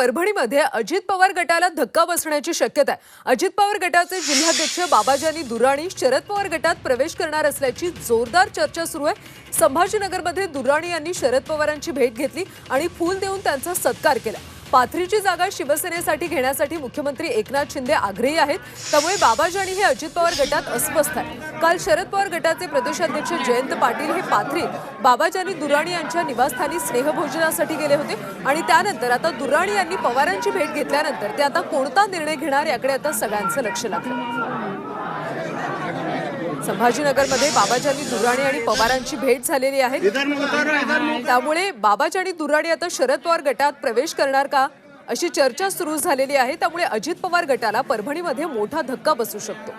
परभणीमध्ये अजित पवार गटाला धक्का बसण्याची शक्यता आहे। अजित पवार गटाचे जिल्हाध्यक्ष बाबाजानी दुर्राणी शरद पवार गटात प्रवेश करणार असल्याची जोरदार चर्चा सुरू आहे। संभाजीनगरमध्ये दुर्राणी यांनी शरद पवारांची भेट घेतली आणि फूल देऊन त्यांचा सत्कार केला। पाथरीची जागा शिवसेनेसाठी घेण्यासाठी मुख्यमंत्री एकनाथ शिंदे आग्रही आहेत, त्यामुळे बाबाजानी हे अजित पवार गटात अस्वस्थ आहेत। काल शरद पवार गटाचे प्रदेशाध्यक्ष जयंत पाटील हे पाथरीत बाबाजानी दुर्राणी यांच्या निवासस्थानी स्नेहभोजनासाठी गेले होते आणि त्यानंतर आता दुर्राणी यांनी पवारांची भेट घेतल्यानंतर ते आता कोणता निर्णय घेणार याकडे आता सगळ्यांचं लक्ष लागलं। संभाजीनगरमध्ये बाबाजानी दुर्राणी आणि पवारांची भेट झालेली आहे, त्यामुळे बाबाजानी दुर्राणी आता शरद पवार गटात प्रवेश करणार का अशी चर्चा सुरू झालेली आहे। त्यामुळे अजित पवार गटाला परभणीमध्ये मोठा धक्का बसू शकतो।